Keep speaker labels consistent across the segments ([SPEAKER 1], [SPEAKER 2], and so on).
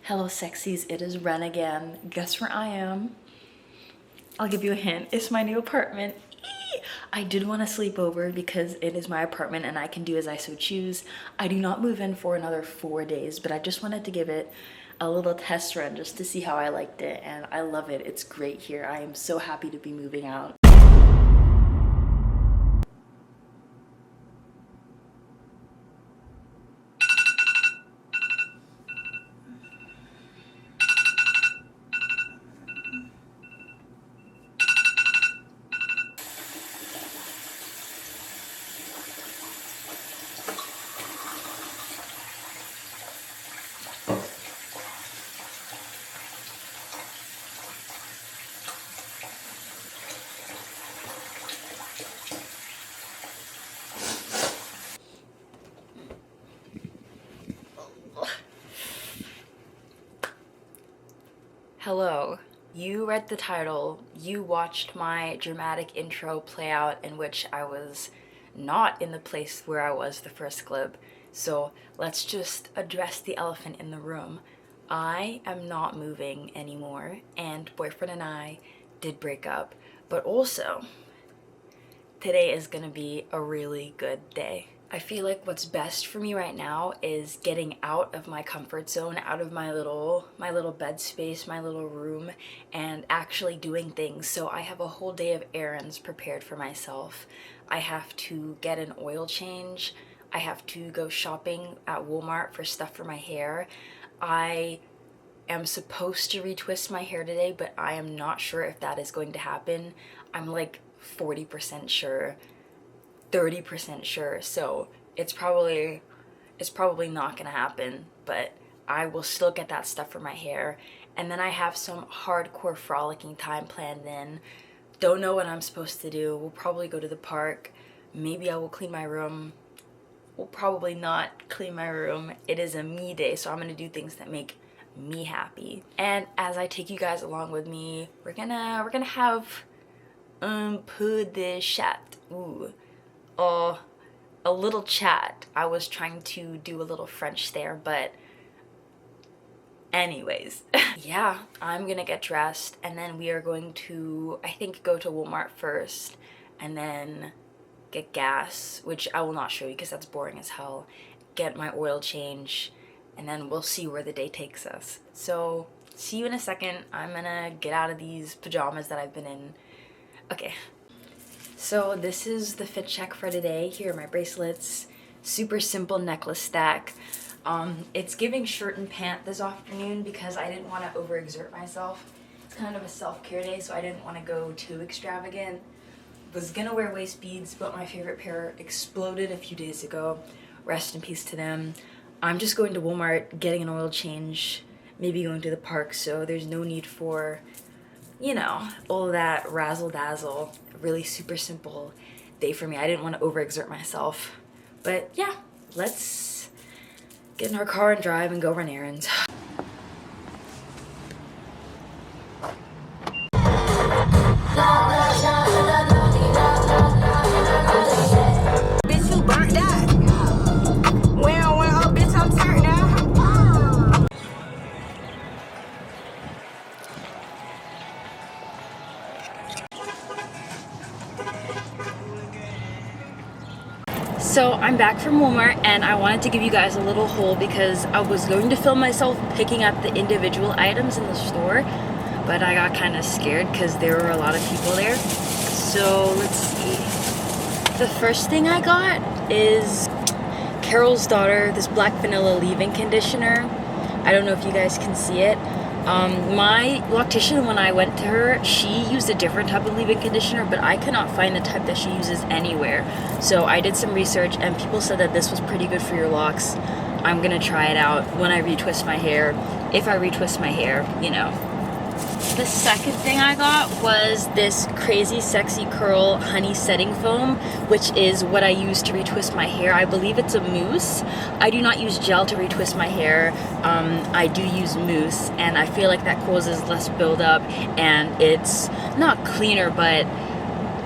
[SPEAKER 1] Hello sexies, it is Ren again. Guess where I am? I'll give you a hint. It's my new apartment. I did want to sleep over because it is my apartment and I can do as I so choose. I do not move in for another 4 days, but I just wanted to give it a little test run just to see how I liked it, and I love it. It's great here. I am so happy to be moving out. Hello. You read the title, you watched my dramatic intro play out in which I was not in the place where I was the first clip. So let's just address the elephant in the room. I am not moving anymore, and boyfriend and I did break up. But also, today is gonna be a really good day. I feel like what's best for me right now is getting out of my comfort zone, out of my little bed space, my little room, and actually doing things. So I have a whole day of errands prepared for myself. I have to get an oil change. I have to go shopping at Walmart for stuff for my hair. I am supposed to retwist my hair today, but I am not sure if that is going to happen. I'm like 40% sure. 30% sure, so it's probably not gonna happen, but I will still get that stuff for my hair. And then I have some hardcore frolicking time planned in. Don't know what I'm supposed to do. We'll probably go to the park. Maybe I will clean my room. We'll probably not clean my room. It is a me day, so I'm gonna do things that make me happy. And as I take you guys along with me, we're gonna have peu de chat. Ooh. A little chat. I was trying to do a little French there, but anyways. Yeah, I'm gonna get dressed and then we are going to, I think, go to Walmart first and then get gas, which I will not show you because that's boring as hell. Get my oil change and then we'll see where the day takes us. So, see you in a second. I'm gonna get out of these pajamas that I've been in. Okay. So this is the fit check for today. Here are my bracelets. Super simple necklace stack. It's giving shirt and pant this afternoon because I didn't want to overexert myself. It's kind of a self-care day, so I didn't want to go too extravagant. Was gonna wear waist beads, but my favorite pair exploded a few days ago. Rest in peace to them. I'm just going to Walmart, getting an oil change, maybe going to the park, so there's no need for, you know, all that razzle-dazzle. Really super simple day for me. I didn't want to overexert myself. But yeah, let's get in our car and drive and go run errands.
[SPEAKER 2] Bitch, you burnt that. Well, bitch, I'm turned now.
[SPEAKER 1] So I'm back from Walmart and I wanted to give you guys a little haul because I was going to film myself picking up the individual items in the store, but I got kind of scared because there were a lot of people there. So let's see. The first thing I got is Carol's Daughter, this black vanilla leave-in conditioner. I don't know if you guys can see it. My loctician, when I went to her, she used a different type of leave-in conditioner, but I could not find the type that she uses anywhere. So I did some research and people said that this was pretty good for your locks. I'm gonna try it out when I retwist my hair. If I retwist my hair, you know. The second thing I got was this Crazy Sexy Curl Honey Setting Foam, which is what I use to retwist my hair. I believe it's a mousse. I do not use gel to retwist my hair. I do use mousse, and I feel like that causes less buildup, and it's not cleaner, but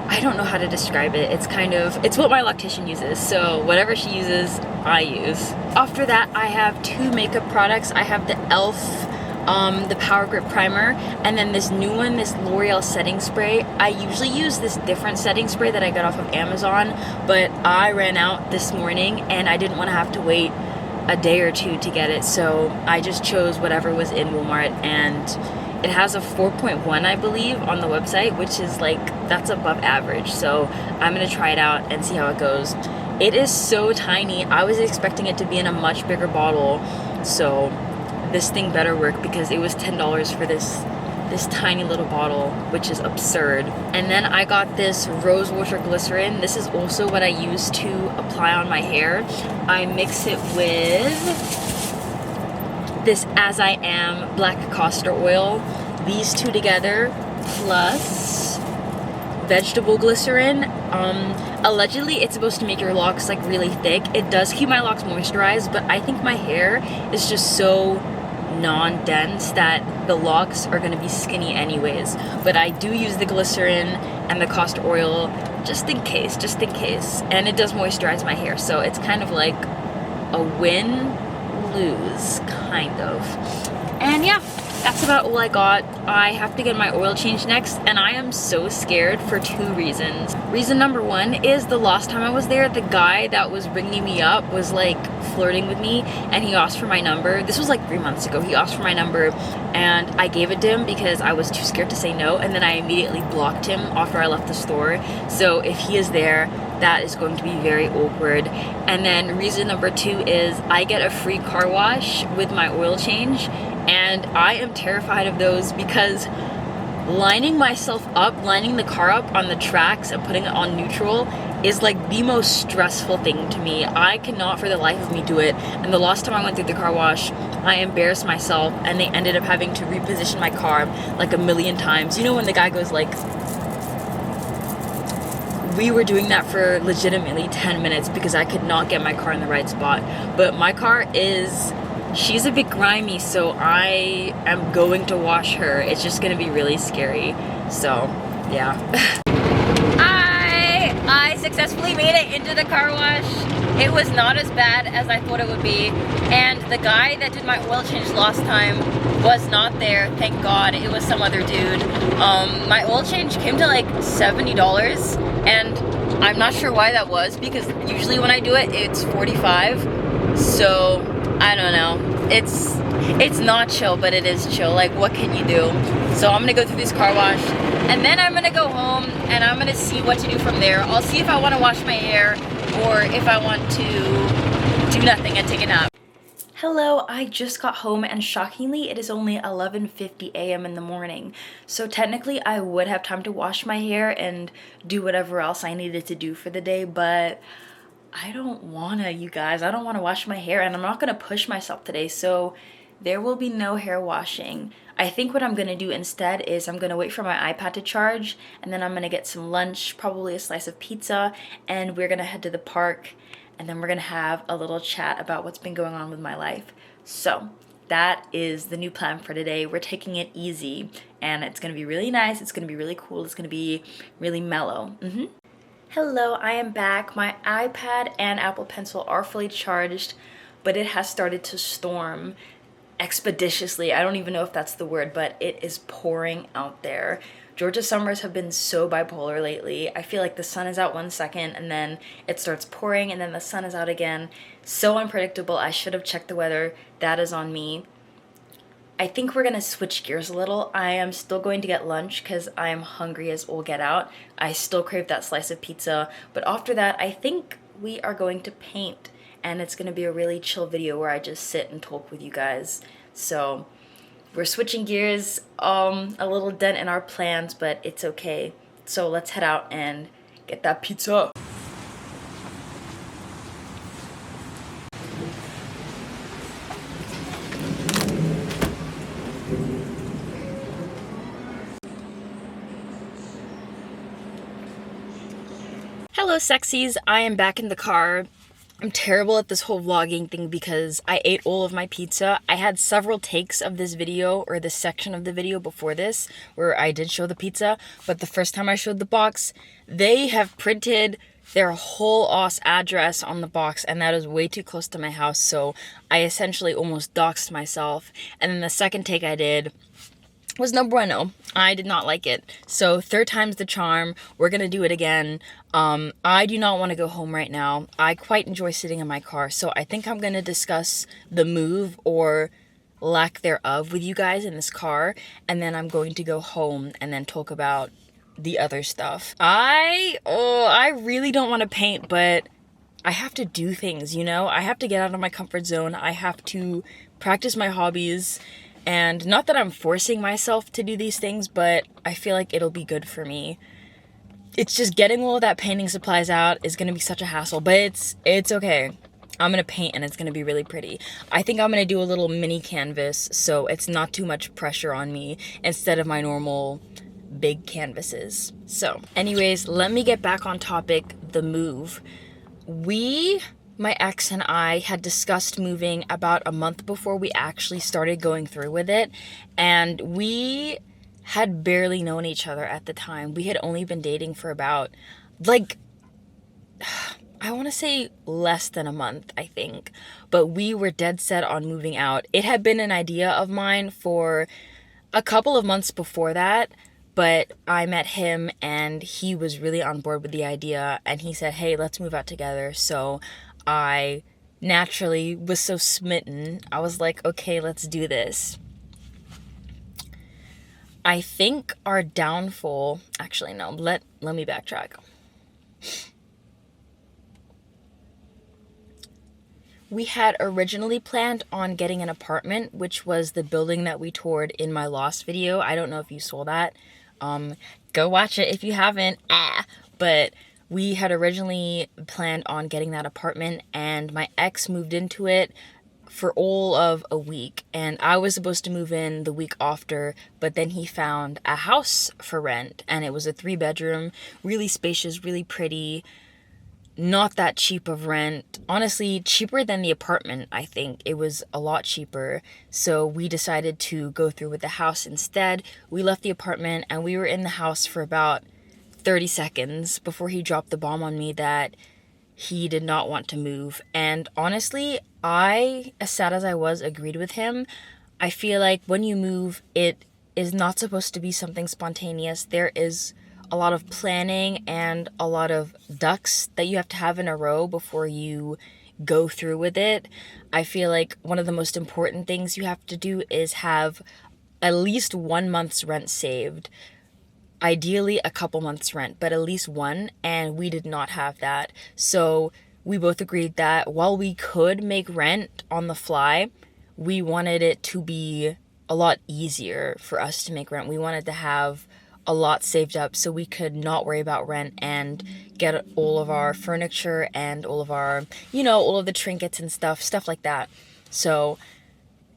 [SPEAKER 1] I don't know how to describe it. It's what my lactician uses. So whatever she uses, I use. After that, I have 2 makeup products. I have the e.l.f. The Power Grip Primer, and then this new one, this L'Oreal setting spray. I usually use this different setting spray that I got off of Amazon, but I ran out this morning and I didn't want to have to wait a day or 2 to get it, so I just chose whatever was in Walmart, and it has a 4.1, I believe, on the website, which is like, that's above average, so I'm gonna try it out and see how it goes. It is so tiny. I was expecting it to be in a much bigger bottle, so this thing better work because it was $10 for this tiny little bottle, which is absurd. And then I got this rose water glycerin. This is also what I use to apply on my hair. I mix it with this As I Am black castor oil. These 2 together, plus vegetable glycerin. Allegedly it's supposed to make your locks like really thick. It does keep my locks moisturized, but I think my hair is just so non-dense that the locks are going to be skinny anyways. But I do use the glycerin and the castor oil just in case, and it does moisturize my hair, so it's kind of like a win-lose, kind of. And yeah, that's about all I got. I have to get my oil changed next, and I am so scared for 2 reasons. Reason number 1 is the last time I was there, the guy that was ringing me up was like flirting with me, and he asked for my number. This was like 3 months ago. He asked for my number, and I gave it to him because I was too scared to say no, and then I immediately blocked him after I left the store. So if he is there, that is going to be very awkward. And then reason number 2 is I get a free car wash with my oil change, and I am terrified of those because lining myself up, lining the car up on the tracks and putting it on neutral is like the most stressful thing to me. I cannot for the life of me do it. And the last time I went through the car wash, I embarrassed myself and they ended up having to reposition my car like a million times. You know when the guy goes like, we were doing that for legitimately 10 minutes because I could not get my car in the right spot. But my car is, she's a bit grimy, so I am going to wash her. It's just gonna be really scary. So, yeah. I successfully made it into the car wash. It was not as bad as I thought it would be. And the guy that did my oil change last time was not there, thank God. It was some other dude. My oil change came to like $70, and I'm not sure why that was because usually when I do it, it's $45. So, I don't know. It's not chill, but it is chill. Like, what can you do? So I'm gonna go through this car wash, and then I'm gonna go home, and I'm gonna see what to do from there. I'll see if I want to wash my hair, or if I want to do nothing and take a nap. Hello, I just got home, and shockingly, it is only 11:50 a.m. in the morning. So technically, I would have time to wash my hair and do whatever else I needed to do for the day, but I don't wanna, you guys. I don't wanna wash my hair, and I'm not gonna push myself today, so there will be no hair washing. I think what I'm gonna do instead is I'm gonna wait for my iPad to charge, and then I'm gonna get some lunch, probably a slice of pizza, and we're gonna head to the park, and then we're gonna have a little chat about what's been going on with my life. So that is the new plan for today. We're taking it easy, and it's gonna be really nice, it's gonna be really cool, it's gonna be really mellow. Hello, I am back. My iPad and Apple Pencil are fully charged, but it has started to storm expeditiously. I don't even know if that's the word, but it is pouring out there. Georgia summers have been so bipolar lately. I feel like the sun is out 1 second and then it starts pouring and then the sun is out again. So unpredictable. I should have checked the weather. That is on me. I think we're gonna switch gears a little. I am still going to get lunch because I am hungry as all get out. I still crave that slice of pizza, but after that, I think we are going to paint, and it's gonna be a really chill video where I just sit and talk with you guys. So we're switching gears, a little dent in our plans, but it's okay. So let's head out and get that pizza. Hello sexies, I am back in the car. I'm terrible at this whole vlogging thing because I ate all of my pizza. I had several takes of this video, or this section of the video before this, where I did show the pizza, but the first time I showed the box, they have printed their whole ass address on the box, and that is way too close to my house, so I essentially almost doxed myself. And then the second take I did was no bueno. I did not like it. So third time's the charm. We're gonna do it again. I do not want to go home right now. I quite enjoy sitting in my car, so I think I'm gonna discuss the move or lack thereof with you guys in this car, and then I'm going to go home and then talk about the other stuff. I really don't want to paint, but I have to do things, you know? I have to get out of my comfort zone. I have to practice my hobbies. And not that I'm forcing myself to do these things, but I feel like it'll be good for me. It's just getting all of that painting supplies out is going to be such a hassle, but it's okay. I'm going to paint and it's going to be really pretty. I think I'm going to do a little mini canvas so it's not too much pressure on me instead of my normal big canvases. So, anyways, let me get back on topic, the move. My ex and I had discussed moving about a month before we actually started going through with it, and we had barely known each other at the time. We had only been dating for about, I want to say less than a month, I think, but we were dead set on moving out. It had been an idea of mine for a couple of months before that, but I met him and he was really on board with the idea, and he said, hey, let's move out together. So I naturally was so smitten. I was like, okay, let's do this. I think our downfall, actually no, let me backtrack. We had originally planned on getting an apartment, which was the building that we toured in my Lost video. I don't know if you saw that. Go watch it if you haven't. But we had originally planned on getting that apartment, and my ex moved into it for all of a week, and I was supposed to move in the week after, but then he found a house for rent, and it was a 3-bedroom, really spacious, really pretty, not that cheap of rent. Honestly, cheaper than the apartment, I think. It was a lot cheaper. So we decided to go through with the house instead. We left the apartment, and we were in the house for about 30 seconds before he dropped the bomb on me that he did not want to move. And honestly, I, as sad as I was, agreed with him. I feel like when you move, it is not supposed to be something spontaneous. There is a lot of planning and a lot of ducks that you have to have in a row before you go through with it. I feel like one of the most important things you have to do is have at least 1 month's rent saved. Ideally a couple months rent, but at least one, and we did not have that. So we both agreed that while we could make rent on the fly, we wanted it to be a lot easier for us to make rent. We wanted to have a lot saved up so we could not worry about rent and get all of our furniture and all of our, all of the trinkets and stuff like that. So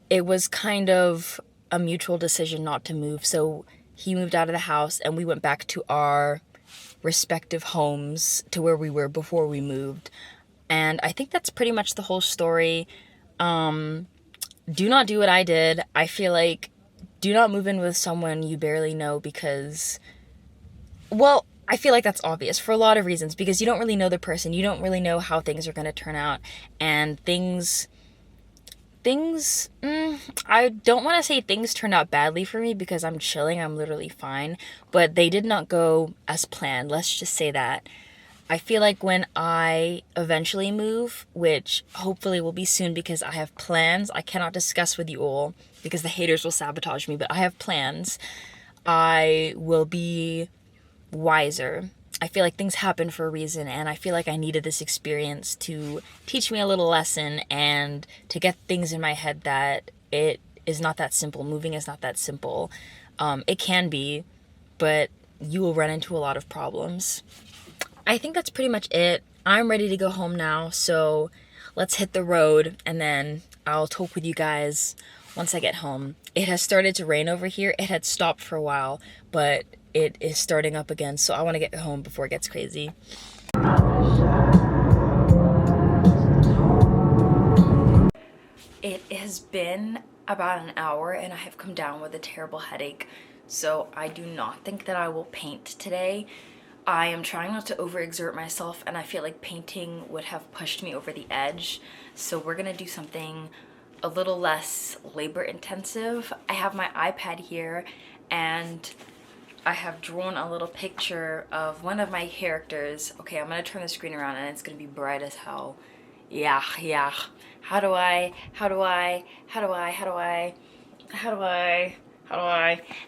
[SPEAKER 1] it was kind of a mutual decision not to move. So he moved out of the house and we went back to our respective homes, to where we were before we moved. And I think that's pretty much the whole story. Do not do what I did. I feel like do not move in with someone you barely know because, well, I feel like that's obvious for a lot of reasons, because you don't really know the person. You don't really know how things are going to turn out, and things, I don't want to say things turned out badly for me because I'm chilling, I'm literally fine, but they did not go as planned, let's just say that. I feel like when I eventually move, which hopefully will be soon because I have plans I cannot discuss with you all because the haters will sabotage me, but I have plans, I will be wiser. I feel like things happen for a reason, and I feel like I needed this experience to teach me a little lesson and to get things in my head that it is not that simple. Moving is not that simple. It can be, but you will run into a lot of problems. I think that's pretty much it. I'm ready to go home now, so let's hit the road, and then I'll talk with you guys once I get home. It has started to rain over here. It had stopped for a while, but it is starting up again, so I want to get home before it gets crazy. has been about an hour and I have come down with a terrible headache, so I do not think that I will paint today. I am trying not to overexert myself, and I feel like painting would have pushed me over the edge, so we're gonna do something a little less labor intensive. I have my iPad here, and I have drawn a little picture of one of my characters. Okay, I'm gonna turn the screen around and it's gonna be bright as hell. Yeah, yeah. How do I?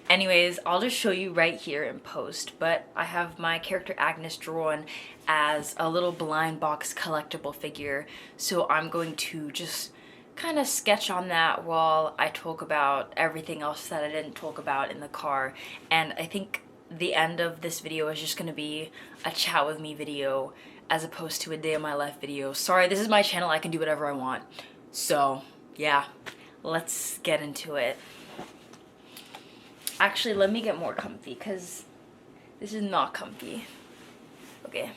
[SPEAKER 1] Anyways, I'll just show you right here in post, but I have my character Agnes drawn as a little blind box collectible figure, so I'm going to just kind of sketch on that while I talk about everything else that I didn't talk about in the car. And I think the end of this video is just going to be a chat with me video as opposed to a day in my life video. Sorry, this is my channel, I can do whatever I want. So yeah, let's get into it. Actually, let me get more comfy because this is not comfy. Okay.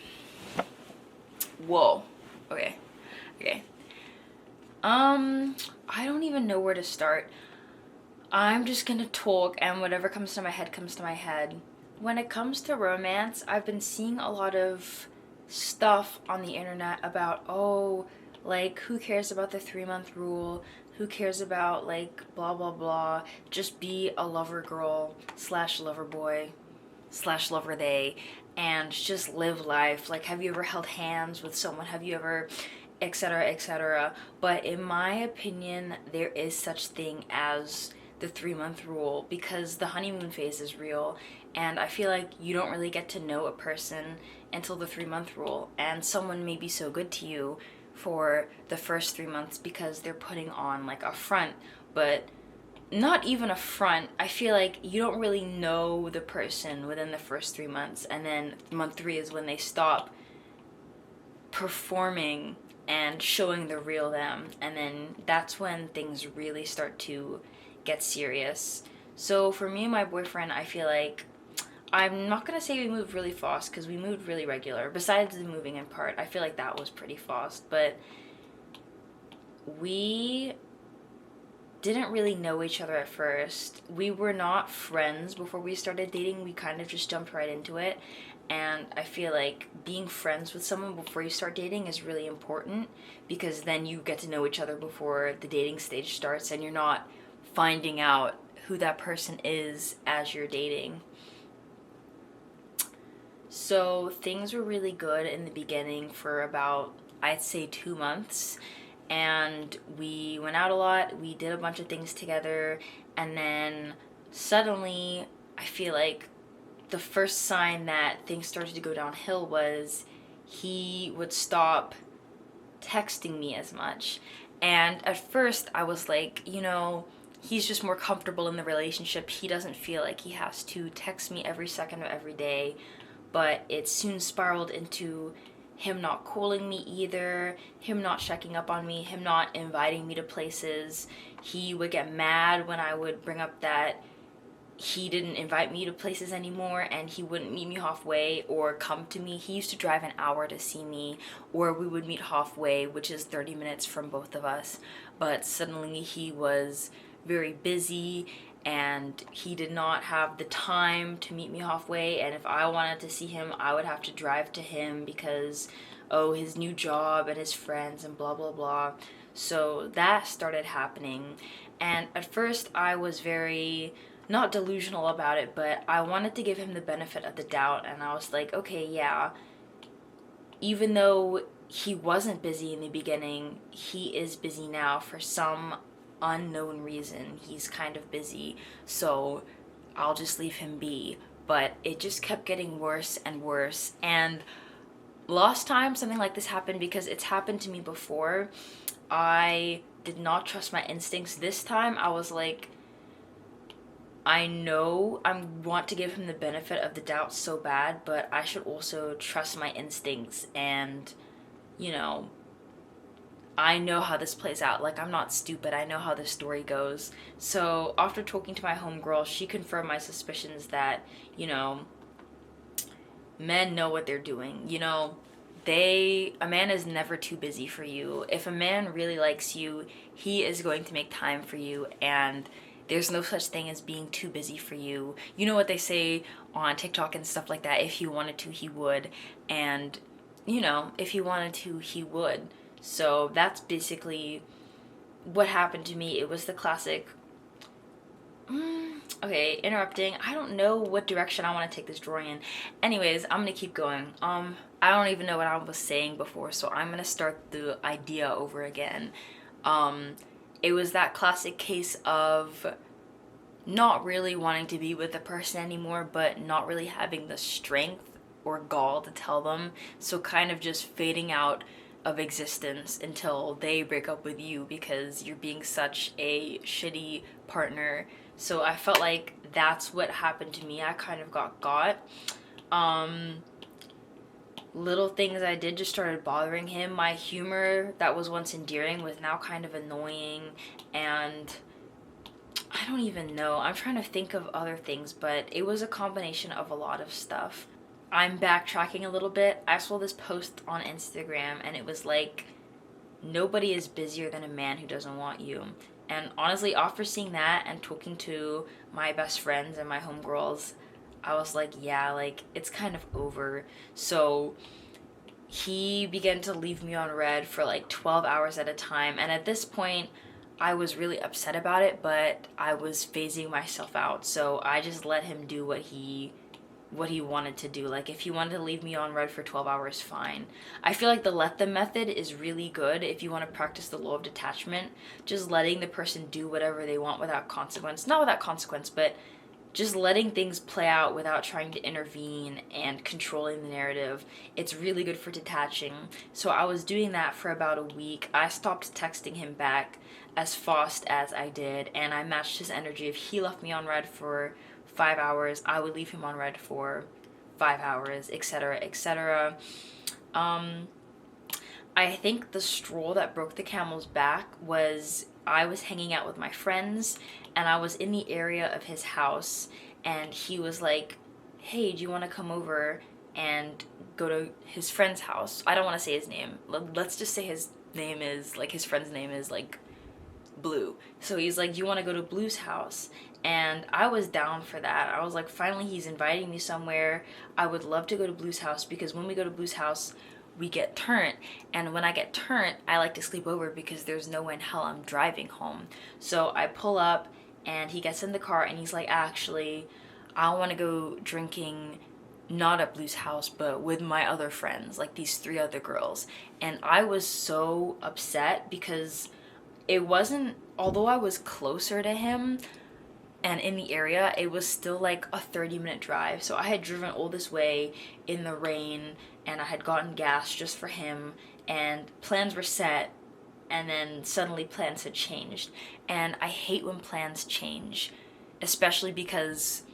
[SPEAKER 1] Whoa. Okay. Okay. I don't even know where to start. I'm just gonna talk, and whatever comes to my head comes to my head. When it comes to romance, I've been seeing a lot of stuff on the internet about, oh, like, who cares about the 3-month rule? Who cares about, like, blah, blah, blah. Just be a lover girl / lover boy / lover they, and just live life. Like, have you ever held hands with someone? Have you ever, etc., etc. But in my opinion, there is such thing as the 3-month rule, because the honeymoon phase is real, and I feel like you don't really get to know a person until the 3-month rule, and someone may be so good to you for the first 3 months because they're putting on like a front, but not even a front. I feel like you don't really know the person within the first 3 months, and then month 3 is when they stop performing and showing the real them, and then that's when things really start to get serious. So for me and my boyfriend, I feel like, I'm not gonna say we moved really fast because we moved really regular. Besides the moving in part, I feel like that was pretty fast, but we didn't really know each other at first. We were not friends before we started dating. We kind of just jumped right into it. And I feel like being friends with someone before you start dating is really important, because then you get to know each other before the dating stage starts, and you're not finding out who that person is as you're dating. So things were really good in the beginning for about, I'd say, 2 months. And we went out a lot, we did a bunch of things together, and then suddenly I feel like the first sign that things started to go downhill was he would stop texting me as much. And at first I was like, he's just more comfortable in the relationship. He doesn't feel like he has to text me every second of every day. But it soon spiraled into him not calling me either, him not checking up on me, him not inviting me to places. He would get mad when I would bring up that he didn't invite me to places anymore, and he wouldn't meet me halfway or come to me. He used to drive an hour to see me, or we would meet halfway, which is 30 minutes from both of us. But suddenly he was very busy, and he did not have the time to meet me halfway, and if I wanted to see him, I would have to drive to him because, his new job and his friends and blah, blah, blah. So that started happening, and at first I was very, not delusional about it, but I wanted to give him the benefit of the doubt, and I was like, okay, yeah, even though he wasn't busy in the beginning, he is busy now for some unknown reason. He's kind of busy, so I'll just leave him be. But it just kept getting worse and worse, and last time something like this happened, because it's happened to me before, I did not trust my instincts. This time I was like, I know I want to give him the benefit of the doubt so bad, but I should also trust my instincts, and I know how this plays out. Like, I'm not stupid. I know how this story goes. So after talking to my homegirl, she confirmed my suspicions that, men know what they're doing. a man is never too busy for you. If a man really likes you, he is going to make time for you, and there's no such thing as being too busy for you. You know what they say on TikTok and stuff like that, if he wanted to, he would. And, if he wanted to, he would. So that's basically what happened to me. It was the classic, okay, interrupting. I don't know what direction I want to take this drawing in. Anyways, I'm gonna keep going. I don't even know what I was saying before, so I'm gonna start the idea over again. It was that classic case of not really wanting to be with the person anymore, but not really having the strength or gall to tell them, so kind of just fading out of existence until they break up with you because you're being such a shitty partner. So I felt like that's what happened to me. I kind of got. Little things I did just started bothering him. My humor that was once endearing was now kind of annoying, and I don't even know. I'm trying to think of other things, but it was a combination of a lot of stuff. I'm backtracking a little bit. I saw this post on Instagram, and it was like, nobody is busier than a man who doesn't want you. And honestly, after seeing that and talking to my best friends and my homegirls, I was like, yeah, like, it's kind of over. So he began to leave me on red for like 12 hours at a time. And at this point, I was really upset about it, but I was phasing myself out. So I just let him do what he wanted to do. Like, if he wanted to leave me on red for 12 hours, fine. I feel like the let them method is really good if you want to practice the law of detachment. Just letting the person do whatever they want without consequence. Not without consequence, but just letting things play out without trying to intervene and controlling the narrative. It's really good for detaching. So I was doing that for about a week. I stopped texting him back as fast as I did, and I matched his energy. If he left me on red for 5 hours, I would leave him on red for 5 hours, etc., etc. I think the straw that broke the camel's back was I was hanging out with my friends, and I was in the area of his house, and he was like, hey, do you want to come over and go to his friend's house? I don't want to say his name. Let's just say his name is, like, his friend's name is, like, Blue. So he's like, you want to go to Blue's house? And I was down for that. I was like, finally, he's inviting me somewhere. I would love to go to Blue's house, because when we go to Blue's house, we get turnt. And when I get turnt, I like to sleep over because there's no way in hell I'm driving home. So I pull up, and he gets in the car, and he's like, actually, I want to go drinking, not at Blue's house, but with my other friends, like these 3 other girls. And I was so upset because it wasn't, although I was closer to him and in the area, it was still like a 30-minute drive. So I had driven all this way in the rain, and I had gotten gas just for him, and plans were set, and then suddenly plans had changed. And I hate when plans change, especially because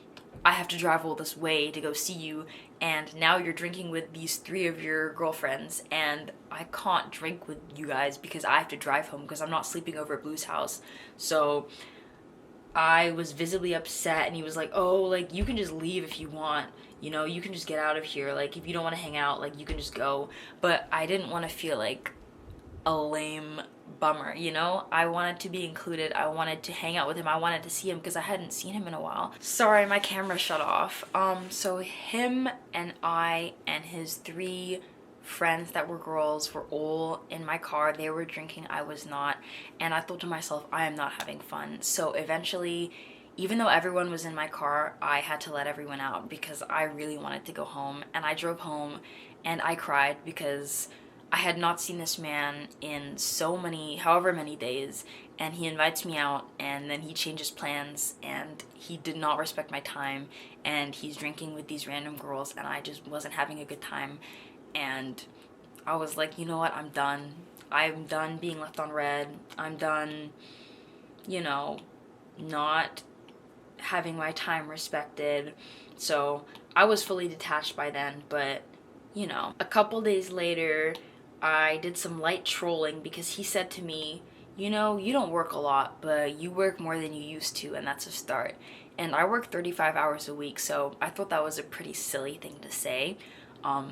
[SPEAKER 1] I have to drive all this way to go see you, and now you're drinking with these 3 of your girlfriends, and I can't drink with you guys because I have to drive home because I'm not sleeping over at Blue's house. So I was visibly upset, and he was like, oh, like, you can just leave if you want, you can just get out of here, like, if you don't want to hang out, like, you can just go. But I didn't want to feel like a lame bummer, I wanted to be included. I wanted to hang out with him. I wanted to see him because I hadn't seen him in a while. Sorry, my camera shut off. So him and I and his 3 friends that were girls were all in my car. They were drinking, I was not, and I thought to myself, I am not having fun. So eventually, even though everyone was in my car, I had to let everyone out because I really wanted to go home. And I drove home, and I cried because I had not seen this man in however many days, and he invites me out, and then he changes plans, and he did not respect my time, and he's drinking with these random girls, and I just wasn't having a good time. And I was like, you know what, I'm done. I'm done being left on red. I'm done, not having my time respected. So I was fully detached by then, but, a couple days later, I did some light trolling because he said to me, you don't work a lot, but you work more than you used to, and that's a start. And I work 35 hours a week, so I thought that was a pretty silly thing to say.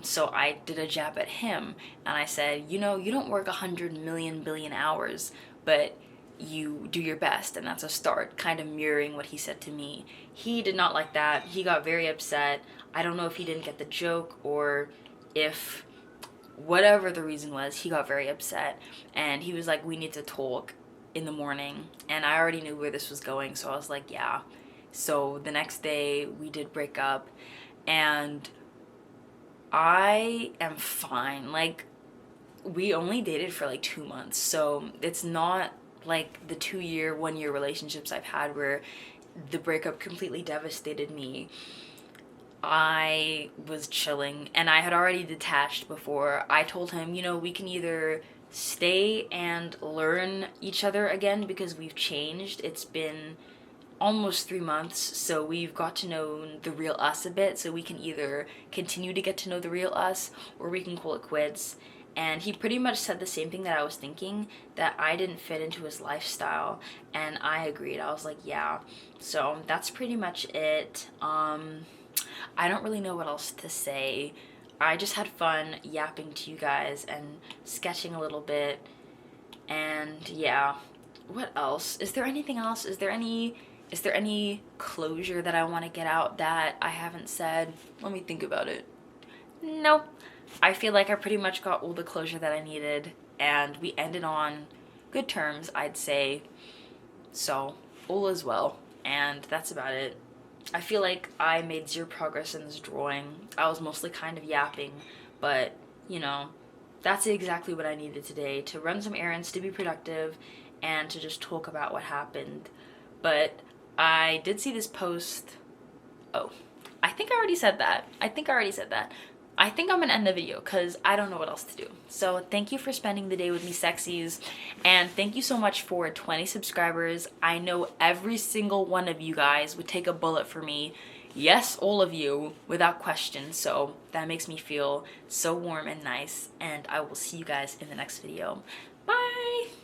[SPEAKER 1] So I did a jab at him and I said, you know, you don't work 100 million billion hours, but you do your best, and that's a start, kind of mirroring what he said to me. He did not like that. He got very upset. I don't know if he didn't get the joke or if whatever the reason was, he got very upset and he was like, we need to talk in the morning. And I already knew where this was going, so I was like, yeah. So the next day we did break up, and I am fine. Like, we only dated for like 2 months, so it's not like the 2 year, 1 year relationships I've had where the breakup completely devastated me. I was chilling and I had already detached before. I told him, you know, we can either stay and learn each other again because we've changed. It's been almost 3 months, so we've got to know the real us a bit, so we can either continue to get to know the real us or we can call it quits. And he pretty much said the same thing that I was thinking, that I didn't fit into his lifestyle, and I agreed. I was like, yeah. So that's pretty much it. I don't really know what else to say. I just had fun yapping to you guys and sketching a little bit. And yeah, what else? Is there anything else? Is there any closure that I want to get out that I haven't said? Let me think about it. No. I feel like I pretty much got all the closure that I needed, and we ended on good terms, I'd say. So, all is well, and that's about it. I feel like I made zero progress in this drawing. I was mostly kind of yapping, but, you know, that's exactly what I needed today, to run some errands, to be productive, and to just talk about what happened. But I did see this post. Oh, I think I already said that. I think I'm gonna end the video because I don't know what else to do. So thank you for spending the day with me, sexies, and thank you so much for 20 subscribers. I know every single one of you guys would take a bullet for me. Yes, all of you, without question. So that makes me feel so warm and nice, and I will see you guys in the next video. Bye!